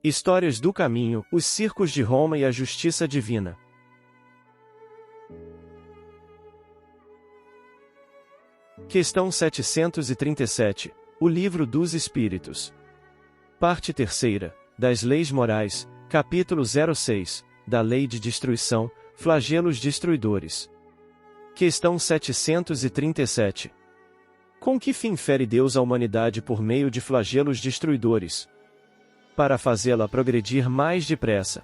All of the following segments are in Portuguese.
Histórias do Caminho, os circos de Roma e a justiça divina. Questão 737. O Livro dos Espíritos. Parte 3ª, das Leis Morais, capítulo 06, da Lei de Destruição, Flagelos Destruidores. Questão 737. Com que fim fere Deus a humanidade por meio de flagelos destruidores? Para fazê-la progredir mais depressa.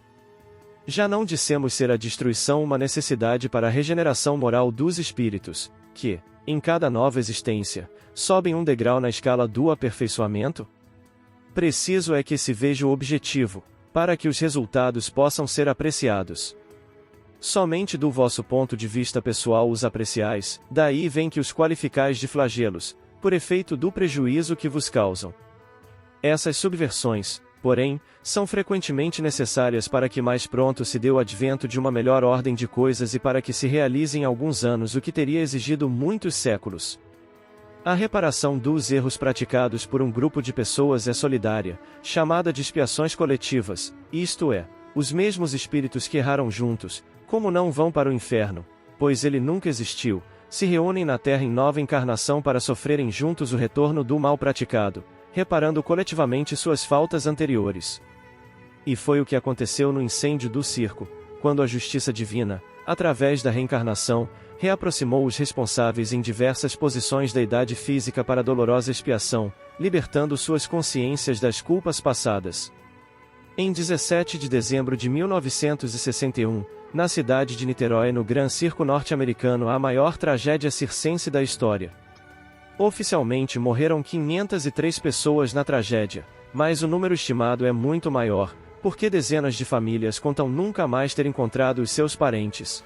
Já não dissemos ser a destruição uma necessidade para a regeneração moral dos espíritos, que, em cada nova existência, sobem um degrau na escala do aperfeiçoamento? Preciso é que se veja o objetivo, para que os resultados possam ser apreciados. Somente do vosso ponto de vista pessoal os apreciais, daí vem que os qualificais de flagelos, por efeito do prejuízo que vos causam. Essas subversões, porém, são frequentemente necessárias para que mais pronto se dê o advento de uma melhor ordem de coisas e para que se realize em alguns anos o que teria exigido muitos séculos. A reparação dos erros praticados por um grupo de pessoas é solidária, chamada de expiações coletivas, isto é, os mesmos espíritos que erraram juntos, como não vão para o inferno, pois ele nunca existiu, se reúnem na Terra em nova encarnação para sofrerem juntos o retorno do mal praticado, reparando coletivamente suas faltas anteriores. E foi o que aconteceu no incêndio do circo, quando a justiça divina, através da reencarnação, reaproximou os responsáveis em diversas posições da idade física para a dolorosa expiação, libertando suas consciências das culpas passadas. Em 17 de dezembro de 1961, na cidade de Niterói no Gran Circo norte-americano, a maior tragédia circense da história. Oficialmente morreram 503 pessoas na tragédia, mas o número estimado é muito maior, porque dezenas de famílias contam nunca mais ter encontrado os seus parentes.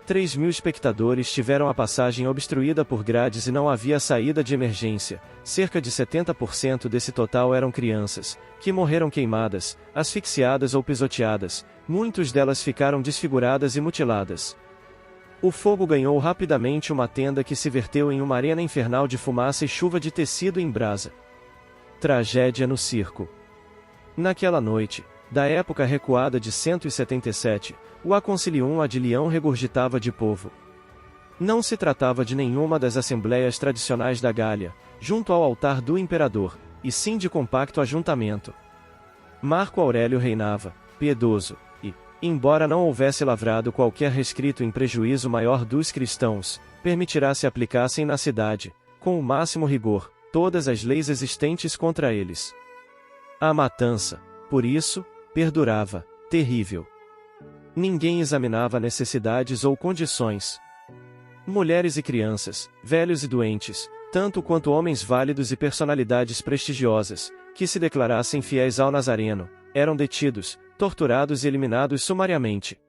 3.000 espectadores tiveram a passagem obstruída por grades e não havia saída de emergência. Cerca de 70% desse total eram crianças, que morreram queimadas, asfixiadas ou pisoteadas, muitas delas ficaram desfiguradas e mutiladas. O fogo ganhou rapidamente uma tenda que se verteu em uma arena infernal de fumaça e chuva de tecido em brasa. Tragédia no circo. Naquela noite, da época recuada de 177, o Aconselhum de Leão regurgitava de povo. Não se tratava de nenhuma das assembleias tradicionais da Gália, junto ao altar do imperador, e sim de compacto ajuntamento. Marco Aurélio reinava, piedoso, e, embora não houvesse lavrado qualquer rescrito em prejuízo maior dos cristãos, permitirá se aplicassem na cidade, com o máximo rigor, todas as leis existentes contra eles. A matança, por isso, perdurava, terrível. Ninguém examinava necessidades ou condições. Mulheres e crianças, velhos e doentes, tanto quanto homens válidos e personalidades prestigiosas, que se declarassem fiéis ao Nazareno, eram detidos, torturados e eliminados sumariamente.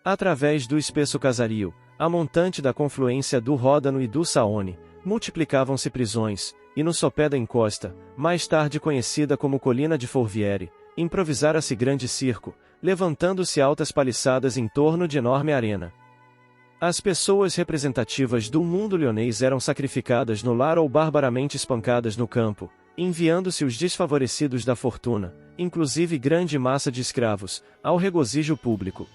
Através do espesso casario, a montante da confluência do Ródano e do Saone, multiplicavam-se prisões, e no sopé da encosta, mais tarde conhecida como Colina de Fourvière, improvisara-se grande circo, levantando-se altas paliçadas em torno de enorme arena. As pessoas representativas do mundo leonês eram sacrificadas no lar ou barbaramente espancadas no campo, enviando-se os desfavorecidos da fortuna, inclusive grande massa de escravos, ao regozijo público.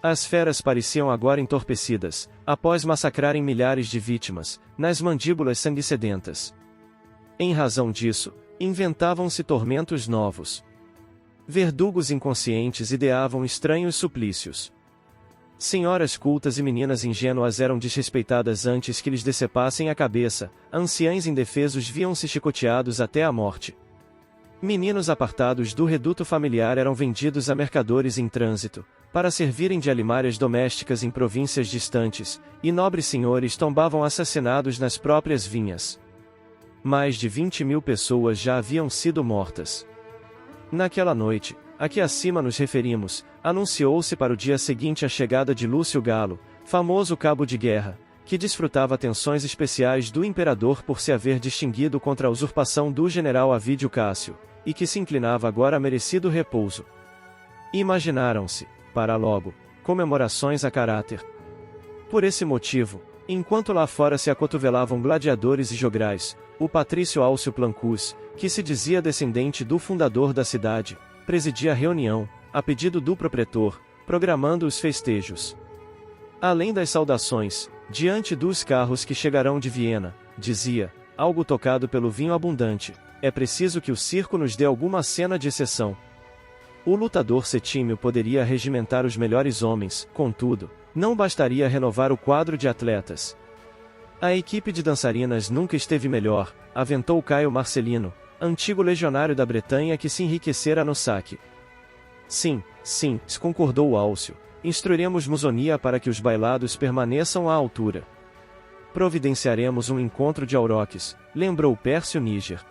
As feras pareciam agora entorpecidas, após massacrarem milhares de vítimas, nas mandíbulas sanguessedentas. Em razão disso, inventavam-se tormentos novos. Verdugos inconscientes ideavam estranhos suplícios. Senhoras cultas e meninas ingênuas eram desrespeitadas antes que lhes decepassem a cabeça, anciães indefesos viam-se chicoteados até a morte. Meninos apartados do reduto familiar eram vendidos a mercadores em trânsito, para servirem de alimárias domésticas em províncias distantes, e nobres senhores tombavam assassinados nas próprias vinhas. Mais de 20.000 pessoas já haviam sido mortas. Naquela noite, a que acima nos referimos, anunciou-se para o dia seguinte a chegada de Lúcio Galo, famoso cabo de guerra, que desfrutava atenções especiais do imperador por se haver distinguido contra a usurpação do general Avídio Cássio, e que se inclinava agora a merecido repouso. Imaginaram-se, para logo, comemorações a caráter. Por esse motivo, enquanto lá fora se acotovelavam gladiadores e jograis, o patrício Alcio Plancus, que se dizia descendente do fundador da cidade, presidia a reunião, a pedido do propretor, programando os festejos. Além das saudações, diante dos carros que chegarão de Viena, dizia, algo tocado pelo vinho abundante, é preciso que o circo nos dê alguma cena de exceção. O lutador Setímio poderia regimentar os melhores homens, contudo, não bastaria renovar o quadro de atletas. A equipe de dançarinas nunca esteve melhor, aventou Caio Marcelino, antigo legionário da Bretanha que se enriquecera no saque. Sim, concordou Álcio, instruiremos Musonia para que os bailados permaneçam à altura. Providenciaremos um encontro de auroques, lembrou Pércio Níger.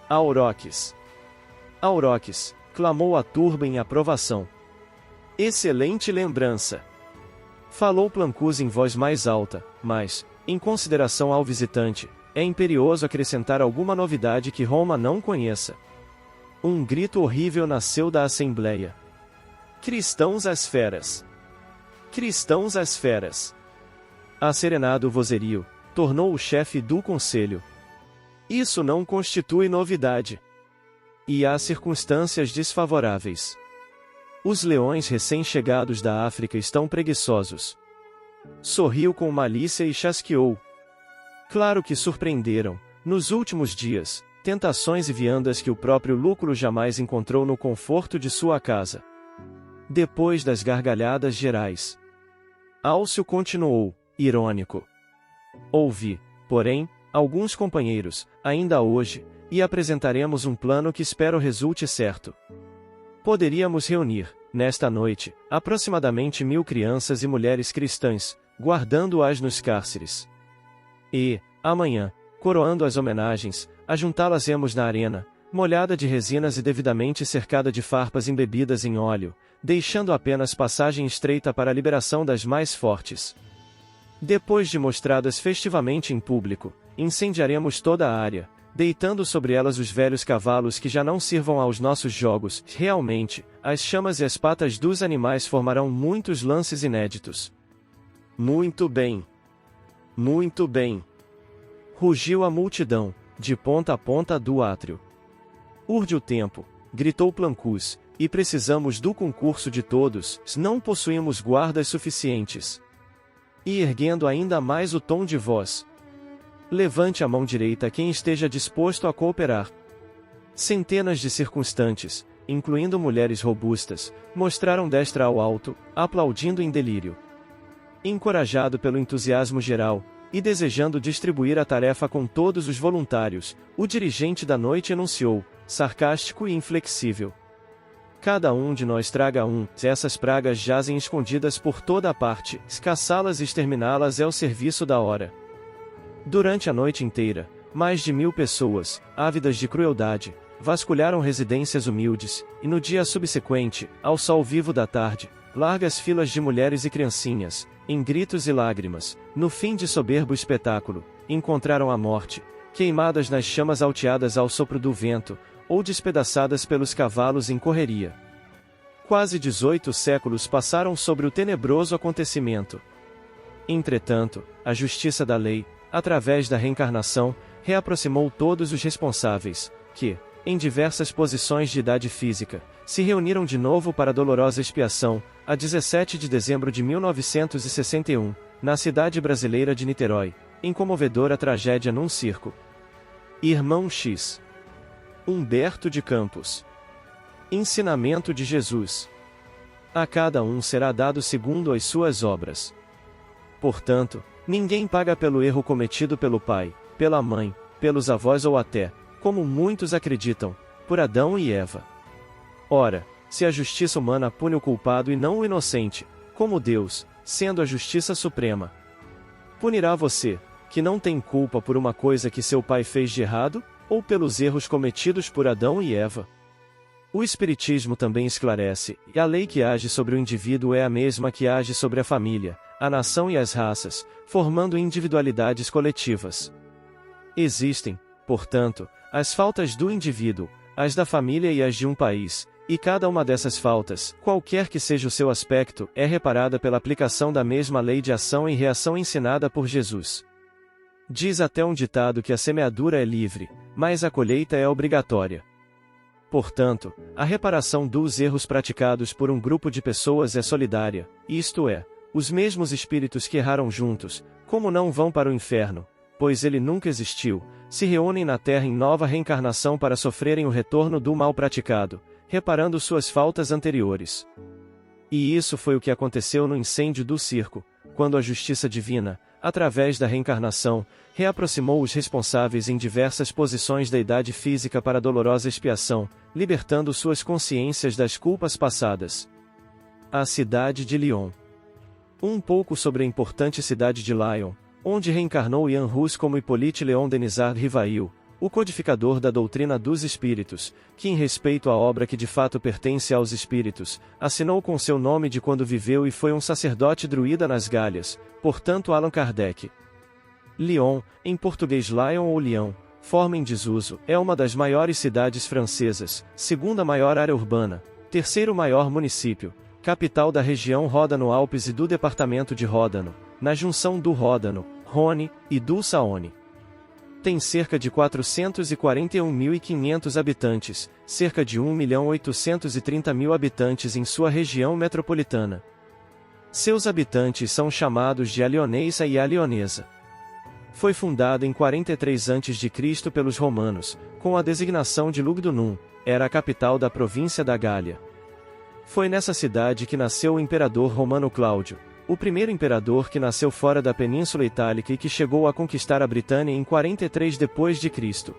Auroques! Auroques! Clamou a turba em aprovação. Excelente lembrança! Falou Plancus em voz mais alta, mas, em consideração ao visitante, é imperioso acrescentar alguma novidade que Roma não conheça. Um grito horrível nasceu da Assembleia. Cristãos às feras! Cristãos às feras! Acerenado o vozerio, tornou o chefe do conselho. Isso não constitui novidade. E há circunstâncias desfavoráveis. Os leões recém-chegados da África estão preguiçosos. Sorriu com malícia e chasqueou. Claro que surpreenderam, nos últimos dias, tentações e viandas que o próprio Lúculo jamais encontrou no conforto de sua casa. Depois das gargalhadas gerais, Álcio continuou, irônico. Ouvi, porém, alguns companheiros, ainda hoje, e apresentaremos um plano que espero resulte certo. Poderíamos reunir, nesta noite, aproximadamente 1000 crianças e mulheres cristãs, guardando-as nos cárceres. E, amanhã, coroando as homenagens, ajuntá-las-emos na arena, molhada de resinas e devidamente cercada de farpas embebidas em óleo, deixando apenas passagem estreita para a liberação das mais fortes. Depois de mostradas festivamente em público, incendiaremos toda a área, deitando sobre elas os velhos cavalos que já não sirvam aos nossos jogos. Realmente, as chamas e as patas dos animais formarão muitos lances inéditos. Muito bem. Muito bem. Rugiu a multidão, de ponta a ponta do átrio. Urde o tempo, gritou Plancus, e precisamos do concurso de todos, se não possuímos guardas suficientes. E erguendo ainda mais o tom de voz, levante a mão direita quem esteja disposto a cooperar. Centenas de circunstantes, incluindo mulheres robustas, mostraram destra ao alto, aplaudindo em delírio. Encorajado pelo entusiasmo geral, e desejando distribuir a tarefa com todos os voluntários, o dirigente da noite enunciou, sarcástico e inflexível. Cada um de nós traga um, se essas pragas jazem escondidas por toda a parte, caçá-las e exterminá-las é o serviço da hora. Durante a noite inteira, mais de 1000 pessoas, ávidas de crueldade, vasculharam residências humildes, e no dia subsequente, ao sol vivo da tarde, largas filas de mulheres e criancinhas, em gritos e lágrimas, no fim de soberbo espetáculo, encontraram a morte, queimadas nas chamas alteadas ao sopro do vento, ou despedaçadas pelos cavalos em correria. Quase 18 séculos passaram sobre o tenebroso acontecimento. Entretanto, a justiça da lei, através da reencarnação, reaproximou todos os responsáveis, que, em diversas posições de idade física, se reuniram de novo para a dolorosa expiação, a 17 de dezembro de 1961, na cidade brasileira de Niterói, em comovedora tragédia num circo. Irmão X. Humberto de Campos. Ensinamento de Jesus. A cada um será dado segundo as suas obras. Portanto, ninguém paga pelo erro cometido pelo pai, pela mãe, pelos avós ou até, como muitos acreditam, por Adão e Eva. Ora, se a justiça humana pune o culpado e não o inocente, como Deus, sendo a justiça suprema, punirá você, que não tem culpa por uma coisa que seu pai fez de errado, ou pelos erros cometidos por Adão e Eva? O Espiritismo também esclarece, e a lei que age sobre o indivíduo é a mesma que age sobre a família, a nação e as raças, formando individualidades coletivas. Existem, portanto, as faltas do indivíduo, as da família e as de um país, e cada uma dessas faltas, qualquer que seja o seu aspecto, é reparada pela aplicação da mesma lei de ação e reação ensinada por Jesus. Diz até um ditado que a semeadura é livre, mas a colheita é obrigatória. Portanto, a reparação dos erros praticados por um grupo de pessoas é solidária, isto é, os mesmos espíritos que erraram juntos, como não vão para o inferno, pois ele nunca existiu, se reúnem na Terra em nova reencarnação para sofrerem o retorno do mal praticado, reparando suas faltas anteriores. E isso foi o que aconteceu no incêndio do circo, quando a justiça divina, através da reencarnação, reaproximou os responsáveis em diversas posições da idade física para a dolorosa expiação, libertando suas consciências das culpas passadas. A cidade de Lyon. Um pouco sobre a importante cidade de Lyon, onde reencarnou Jan Hus como Hippolyte Léon Denisard Rivail, o codificador da doutrina dos espíritos, que em respeito à obra que de fato pertence aos espíritos, assinou com seu nome de quando viveu e foi um sacerdote druida nas Galhas, portanto Allan Kardec. Lyon, em português Lyon ou Lyon, forma em desuso, é uma das maiores cidades francesas, segunda maior área urbana, terceiro maior município, capital da região Ródano-Alpes e do departamento de Ródano, na junção do Ródano, Rhône e do Saône. Tem cerca de 441.500 habitantes, cerca de 1.830.000 habitantes em sua região metropolitana. Seus habitantes são chamados de Alionense e Alionesa. Foi fundada em 43 a.C. pelos romanos, com a designação de Lugdunum, era a capital da província da Gália. Foi nessa cidade que nasceu o imperador romano Cláudio, o primeiro imperador que nasceu fora da Península Itálica e que chegou a conquistar a Britânia em 43 d.C.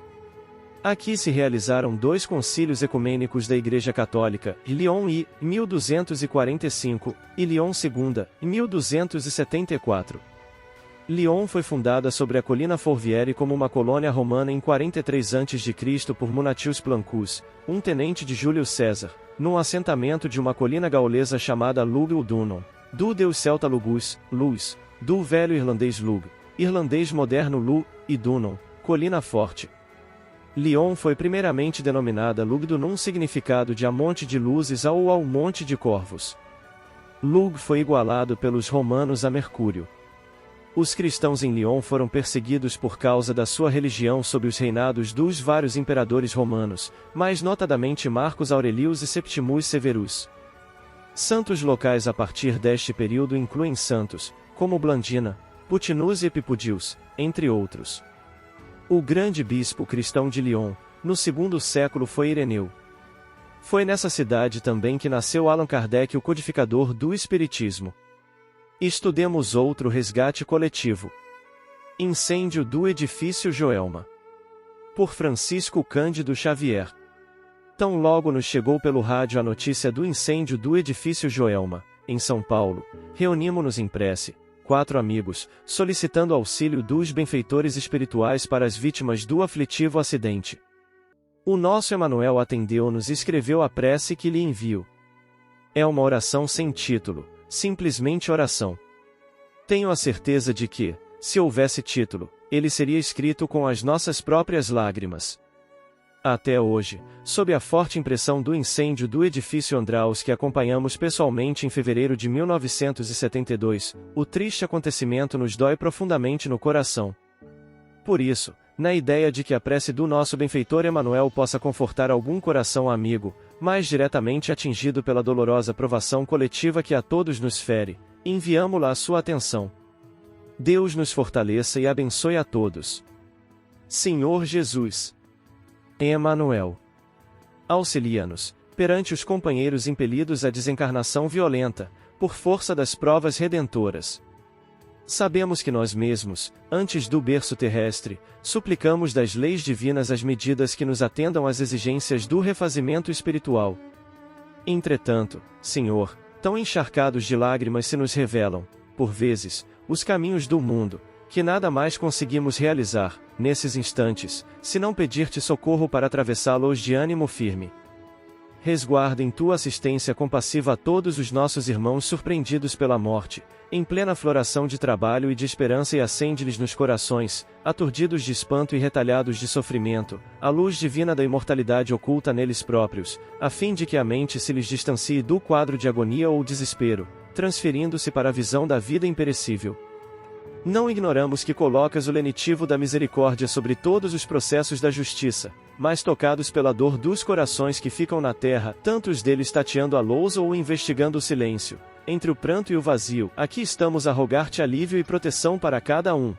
Aqui se realizaram 2 concílios ecumênicos da Igreja Católica, Lyon I, 1245, e Lyon II, 1274. Lyon foi fundada sobre a colina Fourvière como uma colônia romana em 43 a.C. por Munatius Plancus, um tenente de Júlio César, num assentamento de uma colina gaulesa chamada Lugdunum, do deus celta Lugus, Luz, do velho irlandês Lug, irlandês moderno Lu, e Dunum, colina forte. Lyon foi primeiramente denominada Lugdunum, significado de a monte de luzes ou ao monte de corvos. Lug foi igualado pelos romanos a Mercúrio. Os cristãos em Lyon foram perseguidos por causa da sua religião sob os reinados dos vários imperadores romanos, mais notadamente Marcos Aurelius e Septimus Severus. Santos locais a partir deste período incluem santos, como Blandina, Putinus e Epipudius, entre outros. O grande bispo cristão de Lyon, no II século foi Ireneu. Foi nessa cidade também que nasceu Allan Kardec, o codificador do Espiritismo. Estudemos outro resgate coletivo. Incêndio do edifício Joelma. Por Francisco Cândido Xavier. Tão logo nos chegou pelo rádio a notícia do incêndio do edifício Joelma, em São Paulo, reunimos-nos em prece, 4 amigos, solicitando auxílio dos benfeitores espirituais para as vítimas do aflitivo acidente. O nosso Emanuel atendeu-nos e escreveu a prece que lhe envio. É uma oração sem título, simplesmente oração. Tenho a certeza de que, se houvesse título, ele seria escrito com as nossas próprias lágrimas. Até hoje, sob a forte impressão do incêndio do edifício Andraus que acompanhamos pessoalmente em fevereiro de 1972, o triste acontecimento nos dói profundamente no coração. Por isso, na ideia de que a prece do nosso benfeitor Emanuel possa confortar algum coração amigo, mais diretamente atingido pela dolorosa provação coletiva que a todos nos fere, enviamo-la à sua atenção. Deus nos fortaleça e abençoe a todos. Senhor Jesus. Emanuel. Auxilia-nos, perante os companheiros impelidos à desencarnação violenta, por força das provas redentoras. Sabemos que nós mesmos, antes do berço terrestre, suplicamos das leis divinas as medidas que nos atendam às exigências do refazimento espiritual. Entretanto, Senhor, tão encharcados de lágrimas se nos revelam, por vezes, os caminhos do mundo, que nada mais conseguimos realizar, nesses instantes, se não pedir-te socorro para atravessá-los de ânimo firme. Resguarda em tua assistência compassiva a todos os nossos irmãos surpreendidos pela morte, em plena floração de trabalho e de esperança, e acende-lhes nos corações, aturdidos de espanto e retalhados de sofrimento, a luz divina da imortalidade oculta neles próprios, a fim de que a mente se lhes distancie do quadro de agonia ou desespero, transferindo-se para a visão da vida imperecível. Não ignoramos que colocas o lenitivo da misericórdia sobre todos os processos da justiça, mas tocados pela dor dos corações que ficam na terra, tantos deles tateando a lousa ou investigando o silêncio. Entre o pranto e o vazio, aqui estamos a rogar-te alívio e proteção para cada um.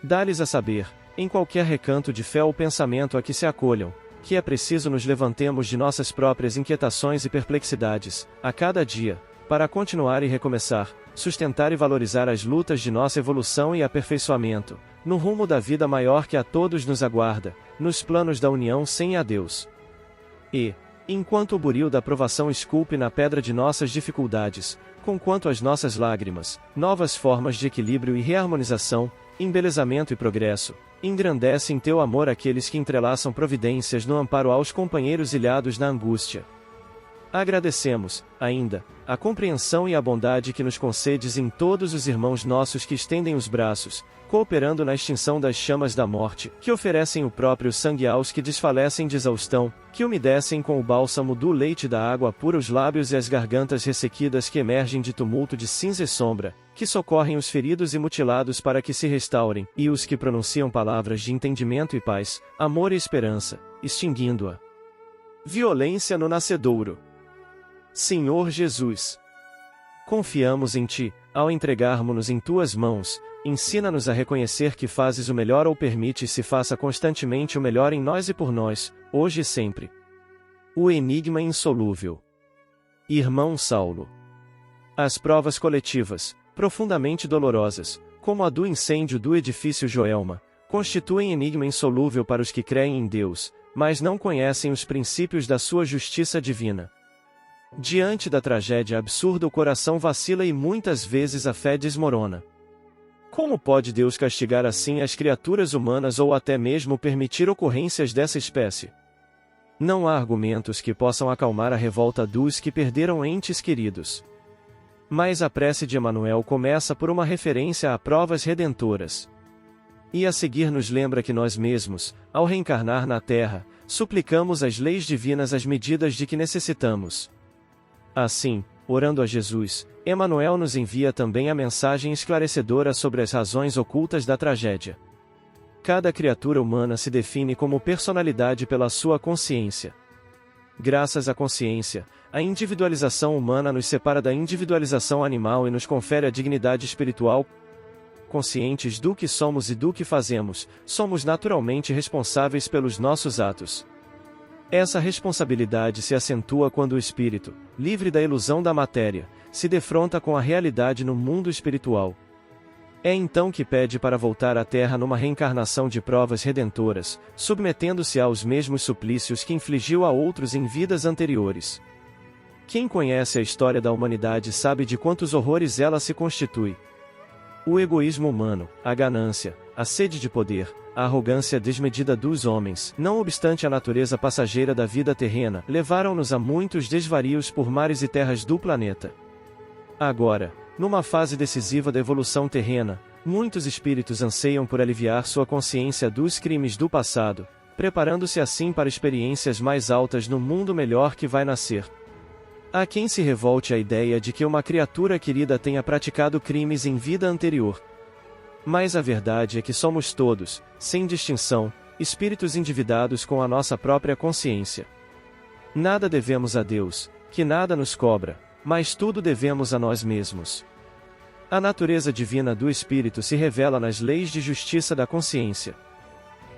Dá-lhes a saber, em qualquer recanto de fé ou pensamento a que se acolham, que é preciso nos levantemos de nossas próprias inquietações e perplexidades, a cada dia, para continuar e recomeçar, sustentar e valorizar as lutas de nossa evolução e aperfeiçoamento, no rumo da vida maior que a todos nos aguarda, nos planos da união sem a Deus. E, enquanto o buril da provação esculpe na pedra de nossas dificuldades, conquanto as nossas lágrimas, novas formas de equilíbrio e reharmonização, embelezamento e progresso, engrandece em teu amor aqueles que entrelaçam providências no amparo aos companheiros ilhados na angústia. Agradecemos, ainda, a compreensão e a bondade que nos concedes em todos os irmãos nossos que estendem os braços, cooperando na extinção das chamas da morte, que oferecem o próprio sangue aos que desfalecem de exaustão, que umedecem com o bálsamo do leite da água pura os lábios e as gargantas ressequidas que emergem de tumulto de cinza e sombra, que socorrem os feridos e mutilados para que se restaurem, e os que pronunciam palavras de entendimento e paz, amor e esperança, extinguindo a violência no nascedouro. Senhor Jesus, confiamos em Ti, ao entregarmos-nos em Tuas mãos, ensina-nos a reconhecer que fazes o melhor ou permites se faça constantemente o melhor em nós e por nós, hoje e sempre. O enigma insolúvel. Irmão Saulo. As provas coletivas, profundamente dolorosas, como a do incêndio do edifício Joelma, constituem enigma insolúvel para os que creem em Deus, mas não conhecem os princípios da sua justiça divina. Diante da tragédia absurda o coração vacila e muitas vezes a fé desmorona. Como pode Deus castigar assim as criaturas humanas ou até mesmo permitir ocorrências dessa espécie? Não há argumentos que possam acalmar a revolta dos que perderam entes queridos. Mas a prece de Emanuel começa por uma referência a provas redentoras. E a seguir nos lembra que nós mesmos, ao reencarnar na Terra, suplicamos às leis divinas as medidas de que necessitamos. Assim, orando a Jesus, Emanuel nos envia também a mensagem esclarecedora sobre as razões ocultas da tragédia. Cada criatura humana se define como personalidade pela sua consciência. Graças à consciência, a individualização humana nos separa da individualização animal e nos confere a dignidade espiritual. Conscientes do que somos e do que fazemos, somos naturalmente responsáveis pelos nossos atos. Essa responsabilidade se acentua quando o espírito, livre da ilusão da matéria, se defronta com a realidade no mundo espiritual. É então que pede para voltar à Terra numa reencarnação de provas redentoras, submetendo-se aos mesmos suplícios que infligiu a outros em vidas anteriores. Quem conhece a história da humanidade sabe de quantos horrores ela se constitui. O egoísmo humano, a ganância, a sede de poder, a arrogância desmedida dos homens, não obstante a natureza passageira da vida terrena, levaram-nos a muitos desvarios por mares e terras do planeta. Agora, numa fase decisiva da evolução terrena, muitos espíritos anseiam por aliviar sua consciência dos crimes do passado, preparando-se assim para experiências mais altas no mundo melhor que vai nascer. Há quem se revolte à ideia de que uma criatura querida tenha praticado crimes em vida anterior. Mas a verdade é que somos todos, sem distinção, espíritos endividados com a nossa própria consciência. Nada devemos a Deus, que nada nos cobra, mas tudo devemos a nós mesmos. A natureza divina do espírito se revela nas leis de justiça da consciência.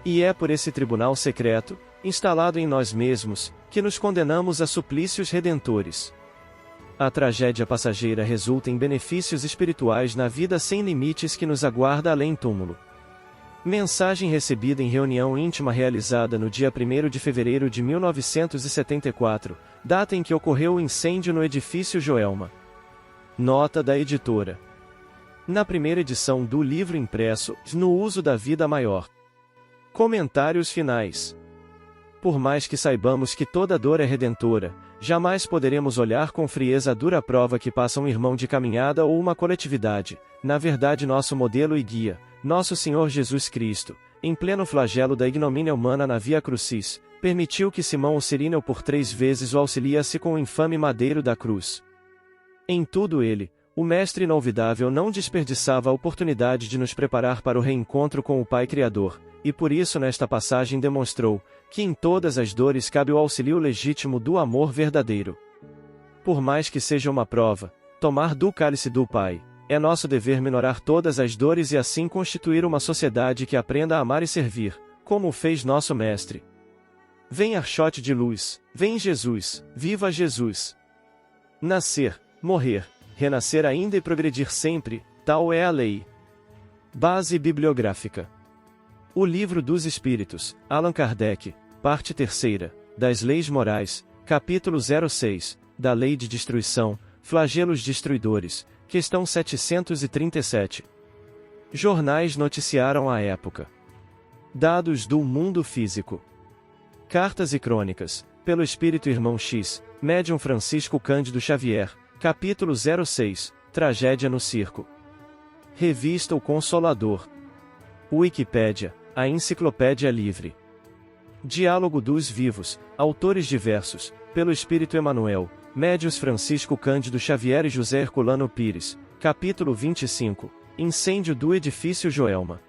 E é por esse tribunal secreto, instalado em nós mesmos, que nos condenamos a suplícios redentores. A tragédia passageira resulta em benefícios espirituais na vida sem limites que nos aguarda além túmulo. Mensagem recebida em reunião íntima realizada no dia 1º de fevereiro de 1974, data em que ocorreu o incêndio no edifício Joelma. Nota da editora. Na primeira edição do livro impresso, No Uso da Vida Maior. Comentários finais. Por mais que saibamos que toda dor é redentora, jamais poderemos olhar com frieza a dura prova que passa um irmão de caminhada ou uma coletividade. Na verdade, nosso modelo e guia, nosso Senhor Jesus Cristo, em pleno flagelo da ignomínia humana na Via Crucis, permitiu que Simão o Cirineu por 3 vezes o auxiliasse com o infame madeiro da cruz. Em tudo ele, o Mestre inolvidável não desperdiçava a oportunidade de nos preparar para o reencontro com o Pai Criador, e por isso nesta passagem demonstrou que em todas as dores cabe o auxílio legítimo do amor verdadeiro. Por mais que seja uma prova, tomar do cálice do Pai, é nosso dever minorar todas as dores e assim constituir uma sociedade que aprenda a amar e servir, como o fez nosso Mestre. Vem Archote de luz, vem Jesus, viva Jesus! Nascer, morrer, renascer ainda e progredir sempre, tal é a lei. Base bibliográfica. O Livro dos Espíritos, Allan Kardec, parte 3ª, das Leis Morais, capítulo 06, da Lei de Destruição, Flagelos Destruidores, questão 737. Jornais noticiaram a época. Dados do mundo físico. Cartas e Crônicas, pelo Espírito Irmão X, Médium Francisco Cândido Xavier, capítulo 06, Tragédia no Circo. Revista O Consolador. Wikipédia, a enciclopédia livre. Diálogo dos Vivos, autores diversos, pelo Espírito Emmanuel, Médiuns Francisco Cândido Xavier e José Herculano Pires, capítulo 25, Incêndio do Edifício Joelma.